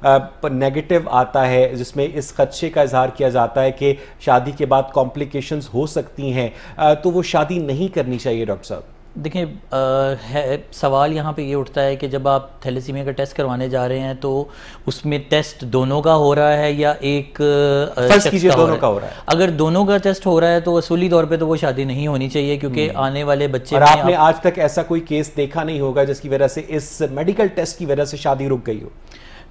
नेगेटिव आता है जिसमें इस खदशे का इजहार किया जाता है कि शादी के बाद कॉम्प्लिकेशंस हो सकती हैं, तो वो शादी नहीं करनी चाहिए? डॉक्टर साहब देखें, सवाल यहाँ पे ये उठता है कि जब आप थैलेसीमिया का टेस्ट करवाने जा रहे हैं तो उसमें टेस्ट दोनों का हो रहा है या एक शख्स का दोनों का हो रहा है? अगर दोनों का टेस्ट हो रहा है तो असूली तौर पे तो वो शादी नहीं होनी चाहिए, क्योंकि आने वाले बच्चे और आपने आज तक ऐसा कोई केस देखा नहीं होगा जिसकी वजह से इस मेडिकल टेस्ट की वजह से शादी रुक गई हो?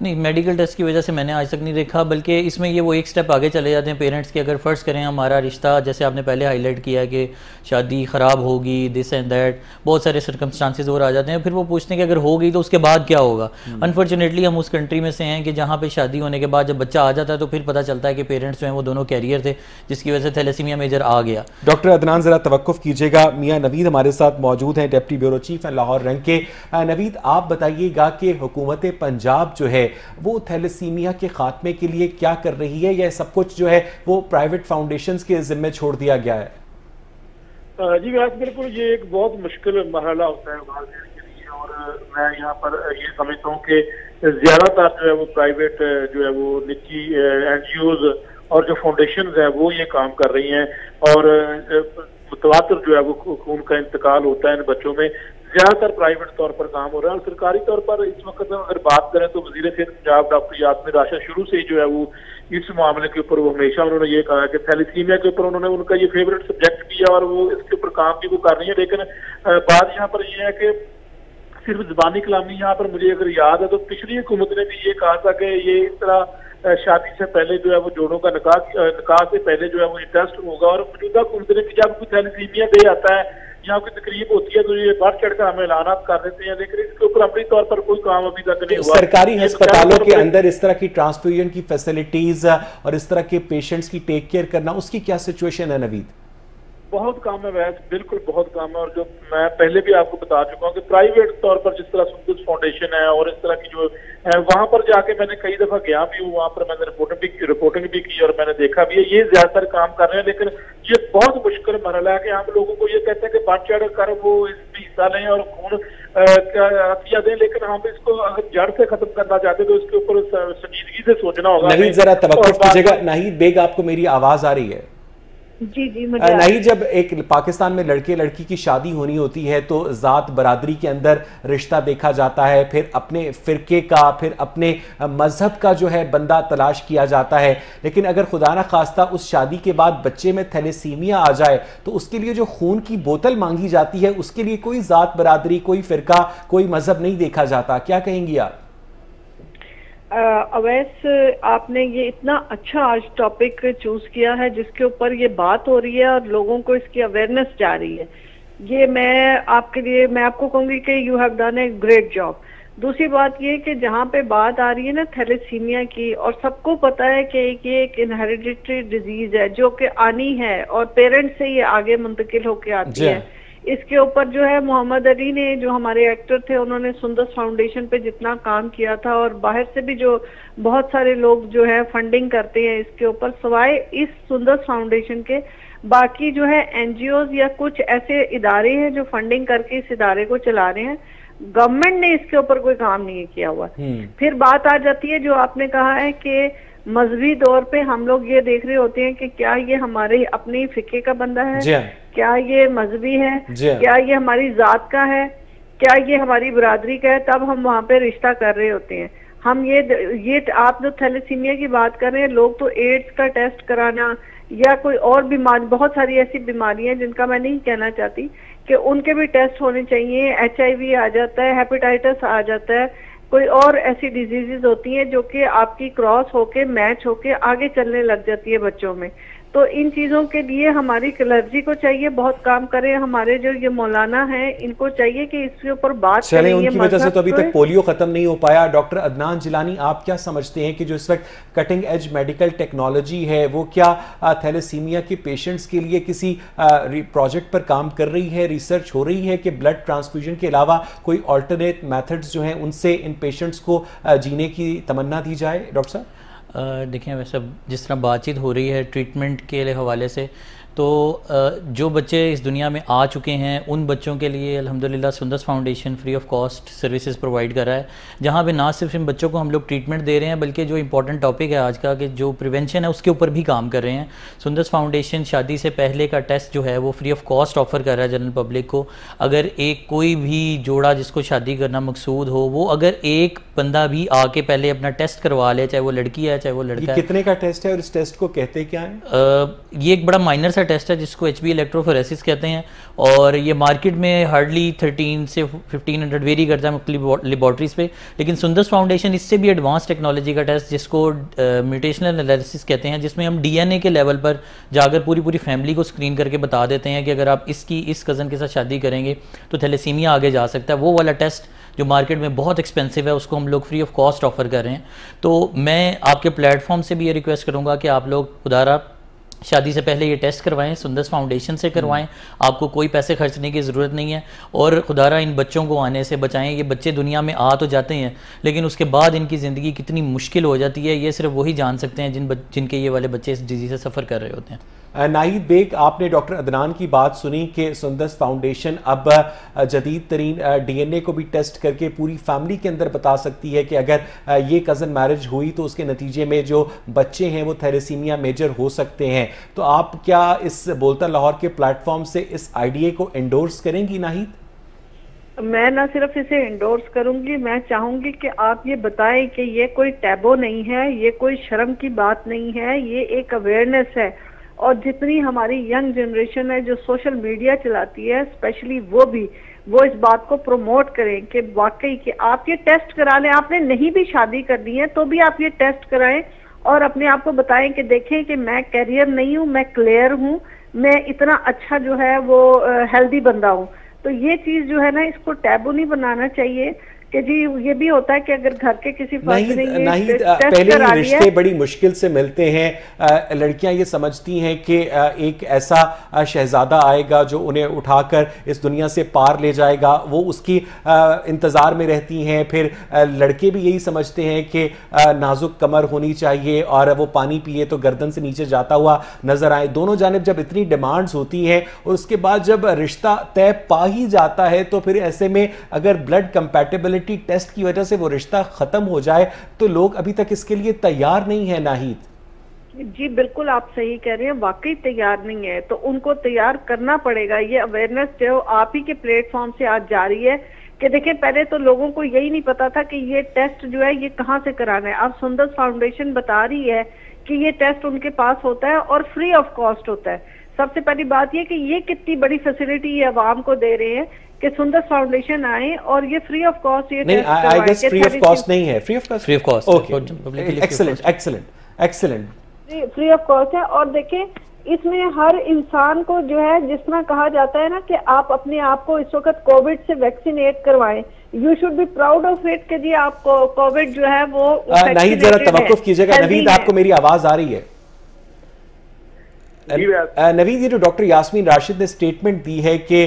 नहीं, मेडिकल टेस्ट की वजह से मैंने आज तक नहीं देखा, बल्कि इसमें ये वो एक स्टेप आगे चले जाते हैं पेरेंट्स के। अगर फ़र्ज़ करें हमारा रिश्ता, जैसे आपने पहले हाईलाइट किया कि शादी ख़राब होगी, दिस एंड दैट, बहुत सारे सर्कमस्टांसेस और आ जाते हैं, फिर वो पूछते हैं कि अगर हो गई तो उसके बाद क्या होगा। अनफॉर्चुनेटली हम उस कंट्री में से हैं कि जहाँ पे शादी होने के बाद जब बच्चा आ जाता है तो फिर पता चलता है कि पेरेंट्स जो हैं वो दोनों कैरियर थे, जिसकी वजह से थैलेसीमिया मेजर आ गया। डॉक्टर अदनान ज़रा तवक्कुफ़ कीजिएगा, मियाँ नवीद हमारे साथ मौजूद हैं, डिप्टी ब्यूरो चीफ हैं लाहौर रंग के। नवीद, आप बताइएगा कि हुकूमत पंजाब जो है वो थैलेसीमिया के खात्मे के लिए क्या कर रही है, या सब कुछ जो है वो प्राइवेट फाउंडेशंस के जिम्मे छोड़ दिया गया है? जी बात बिल्कुल, ये एक बहुत मुश्किल मरहला होता है वालिदैन के लिए, और मैं यहाँ पर ये समझता हूँ कि ज्यादातर जो है वो प्राइवेट जो है वो निजी NGOs और जो फाउंडेशन है वो ये काम कर रही हैं, और मुतवातिर जो है वो खून का इंतकाल होता है इन बच्चों में, ज्यादातर प्राइवेट तौर पर काम हो रहा है। और सरकारी तौर पर इस वक्त अगर बात करें तो वज़ीर सेहत पंजाब डॉक्टर यास्मीन राशा शुरू से ही जो है वो इस मामले के ऊपर वो हमेशा उन्होंने ये कहा कि थैलेसीमिया के ऊपर उन्होंने उनका ये फेवरेट सब्जेक्ट किया और वो इसके ऊपर काम भी वो कर रही है। लेकिन बात यहाँ पर ये है कि सिर्फ ज़बानी कलामी यहाँ पर मुझे अगर याद है तो पिछली हुकूमत ने भी ये कहा था कि ये इस तरह शादी से पहले जो है वो जोड़ों का निकाह से पहले जो है वो टेस्ट होगा, और मौजूदा हुकूमत ने जब कोई थैलेसीमिया डे आता है यहाँ कोई तकरीब होती है तो ये बढ़ चढ़कर हमें ऐलानात कर देते हैं, लेकिन इसके ऊपर अमली तौर पर कोई काम अभी तक नहीं हुआ। सरकारी अस्पतालों के अंदर इस तरह की ट्रांसफ्यूजन की फैसिलिटीज और इस तरह के पेशेंट्स की टेक केयर करना, उसकी क्या सिचुएशन है नवीद? बहुत काम है वैसे, बिल्कुल बहुत काम है, और जो मैं पहले भी आपको बता चुका हूँ कि प्राइवेट तौर पर जिस तरह सुंदस फाउंडेशन है और इस तरह की जो वहां पर जाके मैंने कई दफा गया भी हूँ, वहां पर मैंने रिपोर्टिंग भी की और मैंने देखा भी है, ये ज्यादातर काम कर रहे हैं। लेकिन ये बहुत मुश्किल मरहला है कि हम लोगों को ये कहते हैं कि बढ़ चढ़ कर वो इसमें हिस्सा लें और खून हथिया दें, लेकिन हम इसको अगर जड़ से खत्म करना चाहते तो इसके ऊपर संजीदगी से सोचना होगा। नहीं, जरा तवक्कुफ कीजिएगा। नाहिद बेग, आपको मेरी आवाज आ रही है? जी जी, नहीं, जब एक पाकिस्तान में लड़के लड़की की शादी होनी होती है तो जात बरादरी के अंदर रिश्ता देखा जाता है, फिर अपने फिरके का, फिर अपने मजहब का जो है बंदा तलाश किया जाता है। लेकिन अगर खुदा ना खास्ता उस शादी के बाद बच्चे में थैलेसीमिया आ जाए तो उसके लिए जो खून की बोतल मांगी जाती है उसके लिए कोई जात बरादरी, कोई फिरका, कोई मजहब नहीं देखा जाता। क्या कहेंगी आप? अवैस, आपने ये इतना अच्छा आज टॉपिक चूज किया है जिसके ऊपर ये बात हो रही है और लोगों को इसकी अवेयरनेस जा रही है। ये मैं आपको कहूंगी कि you have done a great job. दूसरी बात ये कि जहाँ पे बात आ रही है ना थैलेसीमिया की, और सबको पता है कि ये एक इनहेरिडिटरी डिजीज है जो कि आनी है और पेरेंट्स से ये आगे मुंतकिल होके आती है। इसके ऊपर जो है मोहम्मद अली ने, जो हमारे एक्टर थे, उन्होंने सुंदस फाउंडेशन पे जितना काम किया था, और बाहर से भी जो बहुत सारे लोग जो है फंडिंग करते हैं इसके ऊपर, सवाए इस सुंदस फाउंडेशन के बाकी जो है NGOs या कुछ ऐसे इदारे हैं जो फंडिंग करके इस इदारे को चला रहे हैं। गवर्नमेंट ने इसके ऊपर कोई काम नहीं किया हुआ। फिर बात आ जाती है जो आपने कहा है कि मजहबी तौर पे हम लोग ये देख रहे होते हैं कि क्या ये हमारे अपने फिके का बंदा है, क्या ये मजहबी है, क्या ये हमारी जात का है, क्या ये हमारी बरादरी का है, तब हम वहाँ पे रिश्ता कर रहे होते हैं। हम ये आप जो थैलेसीमिया की बात कर रहे हैं, लोग तो एड्स का टेस्ट कराना या कोई और बीमारी, बहुत सारी ऐसी बीमारियां जिनका मैं नहीं कहना चाहती कि उनके भी टेस्ट होने चाहिए। HIV आ जाता है, हेपेटाइटिस आ जाता है, कोई और ऐसी डिजीजेस होती हैं जो कि आपकी क्रॉस होके मैच होके आगे चलने लग जाती है बच्चों में। तो इन चीजों के लिए हमारी क्लर्जी को चाहिए बहुत काम करें। हमारे जो ये मौलाना हैं इनको चाहिए कि इसके ऊपर बात करें। उनकी वजह से तो अभी तक पोलियो खत्म नहीं हो पाया। डॉक्टर अदनान जिलानी, आप क्या समझते हैं कि जो इस वक्त कटिंग एज मेडिकल टेक्नोलॉजी है वो क्या थैलेसीमिया के पेशेंट्स के लिए किसी प्रोजेक्ट पर काम कर रही है, रिसर्च हो रही है कि ब्लड ट्रांसफ्यूजन के अलावा कोई ऑल्टरनेट मेथड्स जो हैं उनसे इन पेशेंट्स को जीने की तमन्ना दी जाए? डॉक्टर साहब देखिए, वैसे जिस तरह बातचीत हो रही है ट्रीटमेंट के हवाले से, तो जो बच्चे इस दुनिया में आ चुके हैं उन बच्चों के लिए अल्हम्दुलिल्लाह Sundas foundation free of cost services provide कर रहा है, जहाँ पे ना सिर्फ इन बच्चों को हम लोग ट्रीटमेंट दे रहे हैं बल्कि जो इंपॉर्टेंट टॉपिक है आज का कि जो प्रिवेंशन है उसके ऊपर भी काम कर रहे हैं। सुंदस फाउंडेशन शादी से पहले का टेस्ट जो है वो फ्री ऑफ कॉस्ट ऑफर कर रहा है जनरल पब्लिक को। अगर एक कोई भी जोड़ा जिसको शादी करना मकसूद हो, वो अगर एक बंदा भी आके पहले अपना टेस्ट करवा ले, चाहे वो लड़की है चाहे वो लड़का है। कितने का टेस्ट है और इस टेस्ट को कहते क्या है? ये एक बड़ा माइनर सा सा टेस्ट है जिसको HB इलेक्ट्रोफोरेसिस कहते हैं, और ये मार्केट में हार्डली 13 से 1500 वेरी करता है मुख्तलिफ लेबॉर्ट्रीज पे। लेकिन सुंदस फाउंडेशन इससे भी एडवांस टेक्नोलॉजी का टेस्ट जिसको म्यूटेशनल एनालिसिस कहते हैं, जिसमें हम DNA के लेवल पर जाकर पूरी फैमिली को स्क्रीन करके बता देते हैं कि अगर आप इस कज़न के साथ शादी करेंगे तो थैलेसीमिया आगे जा सकता है। वो वाला टेस्ट जो मार्केट में बहुत एक्सपेंसिव है उसको हम लोग फ्री ऑफ कॉस्ट ऑफर कर रहे हैं। तो मैं आपके प्लेटफॉर्म से भी ये रिक्वेस्ट करूंगा कि आप लोग खुदारा शादी से पहले ये टेस्ट करवाएं, सुंदस फाउंडेशन से करवाएं, आपको कोई पैसे खर्चने की ज़रूरत नहीं है। और खुदारा इन बच्चों को आने से बचाएं। ये बच्चे दुनिया में आ तो जाते हैं लेकिन उसके बाद इनकी ज़िंदगी कितनी मुश्किल हो जाती है ये सिर्फ वही जान सकते हैं जिनके ये वाले बच्चे इस डिजीज़ से सफ़र कर रहे होते हैं। नाहिद बेग, आपने डॉक्टर अदनान की बात सुनी कि सुंदस फाउंडेशन अब जदीद तरीन DNA को भी टेस्ट करके पूरी फैमिली के अंदर बता सकती है कि अगर ये कज़न मैरिज हुई तो उसके नतीजे में जो बच्चे हैं वो थैलेसीमिया मेजर हो सकते हैं। तो आप क्या इस बोलता लाहौर के प्लेटफॉर्म से इस आइडिया को एंडोर्स करेंगी नाहिद? मैं ना सिर्फ इसे इंडोर्स करूंगी, मैं चाहूंगी कि आप ये बताएं कि ये कोई टैबो नहीं है, ये कोई शर्म की बात नहीं है, ये एक अवेयरनेस है। और जितनी हमारी यंग जनरेशन है जो सोशल मीडिया चलाती है स्पेशली वो इस बात को प्रमोट करें कि वाकई कि आप ये टेस्ट करा लें। आपने नहीं भी शादी करनी है तो भी आप ये टेस्ट कराएं और अपने आप को बताएं कि देखें कि मैं कैरियर नहीं हूँ, मैं क्लियर हूँ, मैं इतना अच्छा जो है वो हेल्दी बंदा हूँ। तो ये चीज जो है ना इसको टैबू नहीं बनाना चाहिए कि जी ये भी होता है कि अगर घर के किसी नहीं पहले ही रिश्ते बड़ी मुश्किल से मिलते हैं। लड़कियां ये समझती हैं कि एक ऐसा शहजादा आएगा जो उन्हें उठाकर इस दुनिया से पार ले जाएगा, वो उसकी इंतज़ार में रहती हैं। फिर लड़के भी यही समझते हैं कि नाजुक कमर होनी चाहिए और वो पानी पिए तो गर्दन से नीचे जाता हुआ नजर आए। दोनों जानिब जब इतनी डिमांड्स होती हैं और उसके बाद जब रिश्ता तय पा ही जाता है तो फिर ऐसे में अगर ब्लड कंपैटिबिलिटी टेस्ट की वजह से वो रिश्ता खत्म हो जाए तो लोग अभी तक इसके लिए तैयार नहीं है। नाहिद जी बिल्कुल आप सही कह रहे हैं, वाकई तैयार नहीं है तो उनको तैयार करना पड़ेगा। ये अवेयरनेस जो आप ही के प्लेटफॉर्म से आज जारी है कि देखें पहले तो लोगों को यही नहीं पता था कि ये टेस्ट जो है ये कहाँ से कराना है। अब सुंदस फाउंडेशन बता रही है कि ये टेस्ट उनके पास होता है और फ्री ऑफ कॉस्ट होता है। सबसे पहली बात ये कि ये कितनी बड़ी फैसिलिटी ये आवाम को दे रहे हैं कि सुंदस फाउंडेशन आए और ये फ्री ऑफ कॉस्ट ये टेस्ट करवाएं। I guess free of cost नहीं है, free of cost okay, excellent free of cost है। और देखें इसमें हर इंसान को जो है जिस तरह कहा जाता है ना कि आप अपने आप को इस वक्त कोविड से वैक्सीनेट करवाएं, you should be proud of it कि जी आपको कोविड जो है वो नहीं। जरा तवक्कुफ कीजिएगा नवीद, आपको मेरी आवाज आ रही है? नवीद, ये जो डॉक्टर यास्मीन राशिद ने स्टेटमेंट दी है कि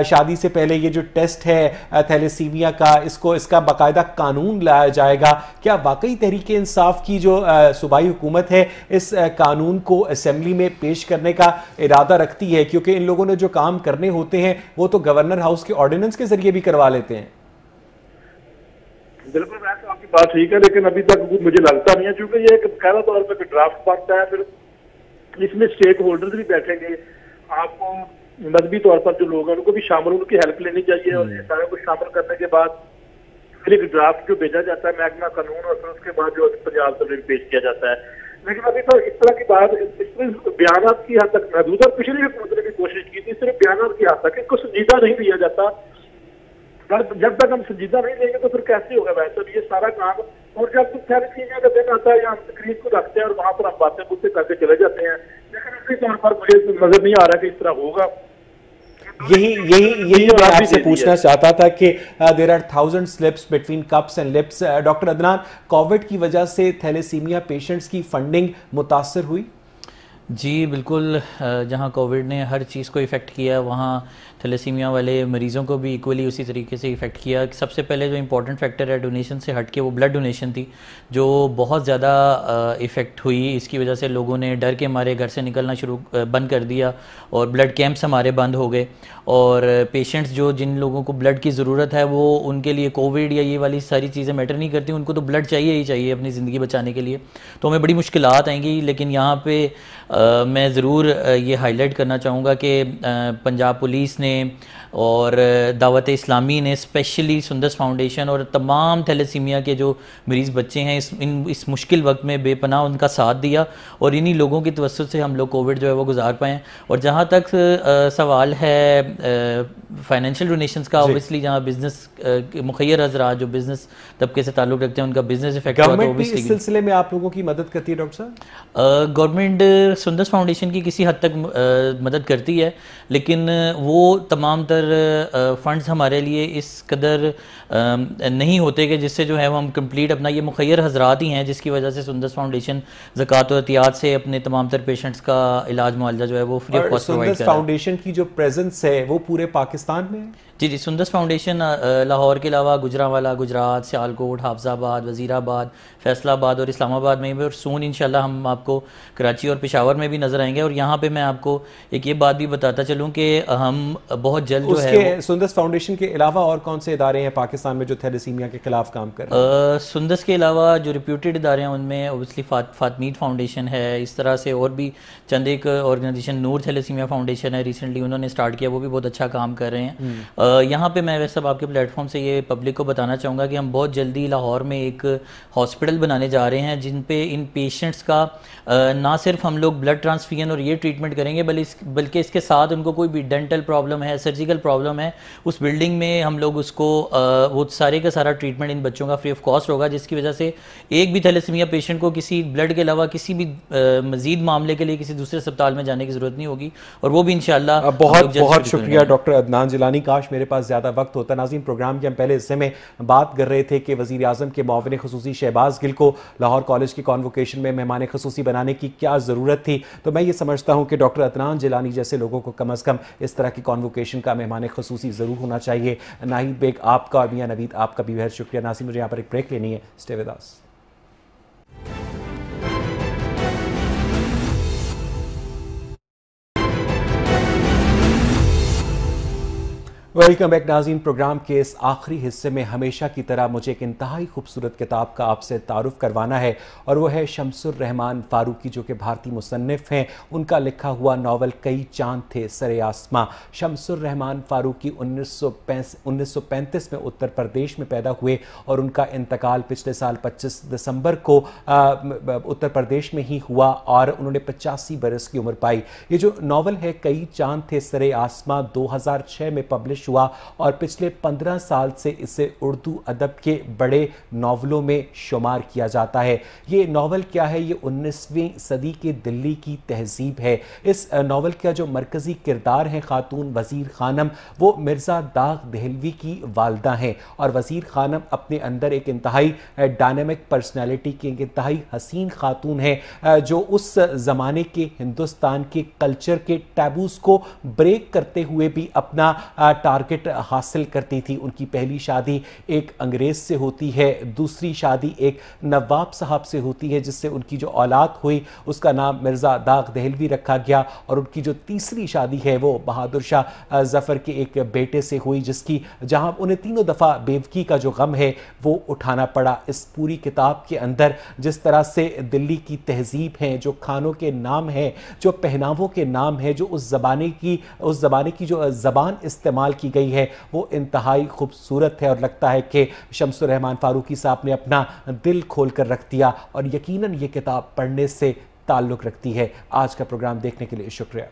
शादी से पहले ये जो टेस्ट है थैलेसीमिया का इसका बाकायदा कानून लाया जाएगा, क्या वाकई तहरीक इंसाफ की जो सूबाई हुकूमत है इस कानून को असेंबली में पेश करने का इरादा रखती है? क्योंकि इन लोगों ने जो काम करने होते हैं वो तो गवर्नर हाउस के ऑर्डिनेंस के जरिए भी करवा लेते हैं। बिल्कुल मैं तो आपकी बात ठीक है, लेकिन अभी तक मुझे लगता नहीं है क्योंकि ये एक पहला तौर पर ड्राफ्ट बनता है, फिर इसमें स्टेक होल्डर्स भी बैठेंगे, आपको मजहबी तौर पर जो लोग हैं उनको भी शामिल, उनकी हेल्प लेनी चाहिए और ये सारा कुछ शामिल करने के बाद फिर एक ड्राफ्ट जो भेजा जाता है महकमा कानून और फिर उसके बाद जो पंजाब से पेश किया जाता है। लेकिन अभी तो इस तरह की बात इसमें बयान की हद तक महदूद और पिछली हुकूमत ने भी कोशिश की थी, सिर्फ बयान की हद तक इसको संजीदा नहीं लिया जाता। जब तक हम संजीदा नहीं लेंगे तो फिर कैसे होगा वैसे ये सारा काम। और जब थैलेसीमिया का दिन आता है या हम तकरीर को रखते हैं और वहां पर हम बातें बुतें करके चले जाते हैं, लेकिन उसी तौर पर मुझे नजर नहीं आ रहा कि इस तरह होगा। यही मैं आपसे पूछना चाहता था कि there are 1000 slips between cups and lips. Doctor Adnan, COVID की वजह से थैलेसीमिया पेशेंट्स की फंडिंग मुतासर हुई? जी बिल्कुल, जहाँ कोविड ने हर चीज़ को इफ़ेक्ट किया वहाँ थैलेसीमिया वाले मरीज़ों को भी इक्वली उसी तरीके से इफ़ेक्ट किया। सबसे पहले जो इम्पोर्टेंट फैक्टर है डोनेशन से हट के वो ब्लड डोनेशन थी जो बहुत ज़्यादा इफ़ेक्ट हुई। इसकी वजह से लोगों ने डर के मारे घर से निकलना बंद कर दिया और ब्लड कैंप्स हमारे बंद हो गए। और पेशेंट्स जिन लोगों को ब्लड की ज़रूरत है वो उनके लिए कोविड या ये वाली सारी चीज़ें मैटर नहीं करती, उनको तो ब्लड चाहिए ही चाहिए अपनी ज़िंदगी बचाने के लिए। तो हमें बड़ी मुश्किलात आएंगी। लेकिन यहाँ पे मैं ज़रूर ये हाईलाइट करना चाहूँगा कि पंजाब पुलिस ने और दावत इस्लामी ने स्पेशली सुंदस फाउंडेशन और तमाम थैलेसीमिया के जो मरीज़ बच्चे हैं इस मुश्किल वक्त में बेपनाह उनका साथ दिया, और इन्हीं लोगों की तवस्सुत से हम लोग कोविड जो है वो गुजार पाए हैं। और जहाँ तक सवाल है फाइनेंशियल डोनेशंस का, ऑब्वियसली जहाँ बिजनेस मुखैर हज़रात जो बिजनेस तबके से ताल्लुक़ रखते हैं उनका बिजनेस इफेक्ट हुआ, तो इस सिलसिले में आप लोगों की मदद करती है डॉक्टर साहब? गवर्नमेंट सुंदस फाउंडेशन की किसी हद तक मदद करती है, लेकिन वो तमाम तर फंड्स हमारे लिए इस कदर नहीं होते कि जिससे जो है वो हम कंप्लीट अपना, ये मुखैर हज़रात ही हैं जिसकी वजह से सुंदस फाउंडेशन ज़कात और एहतियात से अपने तमाम तर पेशेंट्स का इलाज मुआवजा जो है वो फ्री ऑफ कॉस्ट प्रोवाइड कर रहा है। फाउंडेशन की जो प्रेजेंस है वो पूरे पाकिस्तान में है? जी, सुंदस फाउंडेशन लाहौर के अलावा गुजरांवाला, गुजरात, सियालकोट, हाफजाबाद, वज़ीराबाद, फैसलाबाद और इस्लामाबाद में भी, और सून इंशाल्लाह हम आपको कराची और पेशावर में भी नज़र आएंगे। और यहाँ पे मैं आपको एक ये बात भी बताता चलूँ कि हम बहुत जल्द जो है सुंदस फाउंडेशन के अलावा और कौन से इदारे हैं पाकिस्तान में जो थैलेसीमिया के खिलाफ काम कर रहे हैं? सुंदस के अलावा जो रिप्यूटेड इदारे हैं उनमें ओबियसली फातमीद फाउंडेशन है, इस तरह से और भी चंद एक ऑर्गेनाइजेशन, नूर थैलेसीमिया फाउंडेशन है, रिसेंटली उन्होंने स्टार्ट किया, वो भी बहुत अच्छा काम कर रहे हैं। यहाँ पे मैं वैसे आपके प्लेटफॉर्म से ये पब्लिक को बताना चाहूँगा कि हम बहुत जल्दी लाहौर में एक हॉस्पिटल बनाने जा रहे हैं जिन पे इन पेशेंट्स का ना सिर्फ हम लोग ब्लड ट्रांसफ्यूजन और ये ट्रीटमेंट करेंगे, बल्कि इसके साथ उनको कोई भी डेंटल प्रॉब्लम है, सर्जिकल प्रॉब्लम है, उस बिल्डिंग में हम लोग उसको वो सारे का सारा ट्रीटमेंट इन बच्चों का फ्री ऑफ कॉस्ट होगा, जिसकी वजह से एक भी थैलेसीमिया पेशेंट को किसी ब्लड के अलावा किसी भी मजीद मामले के लिए किसी दूसरे अस्पताल में जाने की जरूरत नहीं होगी, और वो भी इंशाल्लाह। बहुत बहुत शुक्रिया डॉक्टर अदनान जिलानी। काश मेरे पास ज़्यादा वक्त होता। नाज़रीन, प्रोग्राम के हम पहले हिस्से में बात कर रहे थे कि वज़ीर आज़म के मुआविन ख़ुसूसी शहबाज गिल को लाहौर कॉलेज की कॉन्वोकेशन में मेहमान ख़ुसूसी बनाने की क्या ज़रूरत थी। तो मैं ये समझता हूँ कि डॉक्टर अदनान जिलानी जैसे लोगों को कम अज़ कम इस तरह की कॉन्वोकेशन का मेहमान ख़ुसूसी ज़रूर होना चाहिए। नाहिद बेग आपका और मियां नवीद आपका भी बहुत शुक्रिया। नाज़रीन, मुझे यहाँ पर एक ब्रेक लेनी है। Stay with us. Welcome back नाज़रीन। प्रोग्राम के इस आखिरी हिस्से में हमेशा की तरह मुझे एक इंतहाई खूबसूरत किताब का आपसे तारुफ करवाना है, और वो है शम्सुर रहमान फारूकी, जो कि भारतीय मुसन्निफ़ हैं। उनका लिखा हुआ नावल कई चांद थे सरे आसमां। शम्सुर रहमान फारूकी 1935 में उत्तर प्रदेश में पैदा हुए और उनका इंतकाल पिछले साल 25 दिसंबर को उत्तर प्रदेश में ही हुआ, और उन्होंने 85 बरस की उम्र पाई। ये जो नावल है कई चांद थे सरे आसमां 2006 में पब्लिश हुआ, और पिछले 15 साल से इसे उर्दू अदब के बड़े नावलों में शुमार किया जाता है। ये नावल क्या है? ये 19वीं सदी के दिल्ली की तहजीब है। इस नावल का जो मरकजी किरदार है खातून वज़ीर खानम, वो मिर्ज़ा दाग दहलवी की वालदा हैं, और वज़ीर खानम अपने अंदर एक इंतहाई डायनामिक पर्सनैलिटी की एक इंतहाई हसीन खातून है, जो उस ज़माने के हिंदुस्तान के कल्चर के टैबूज़ को ब्रेक करते हुए भी अपना टारगेट हासिल करती थी। उनकी पहली शादी एक अंग्रेज से होती है, दूसरी शादी एक नवाब साहब से होती है, जिससे उनकी जो औलाद हुई उसका नाम मिर्ज़ा दाग दहलवी रखा गया, और उनकी जो तीसरी शादी है वो बहादुर शाह ज़फ़र के एक बेटे से हुई, जिसकी जहां उन्हें तीनों दफ़ा बेवकी का जो गम है वो उठाना पड़ा। इस पूरी किताब के अंदर जिस तरह से दिल्ली की तहजीब है, जो खानों के नाम है, जो पहनावों के नाम है, जो उस ज़माने की जो ज़बान इस्तेमाल की गई है, वो इंतहाई खूबसूरत है, और लगता है कि शम्सुर रहमान फारूकी साहब ने अपना दिल खोल कर रख दिया, और यकीनन ये किताब पढ़ने से ताल्लुक़ रखती है। आज का प्रोग्राम देखने के लिए शुक्रिया।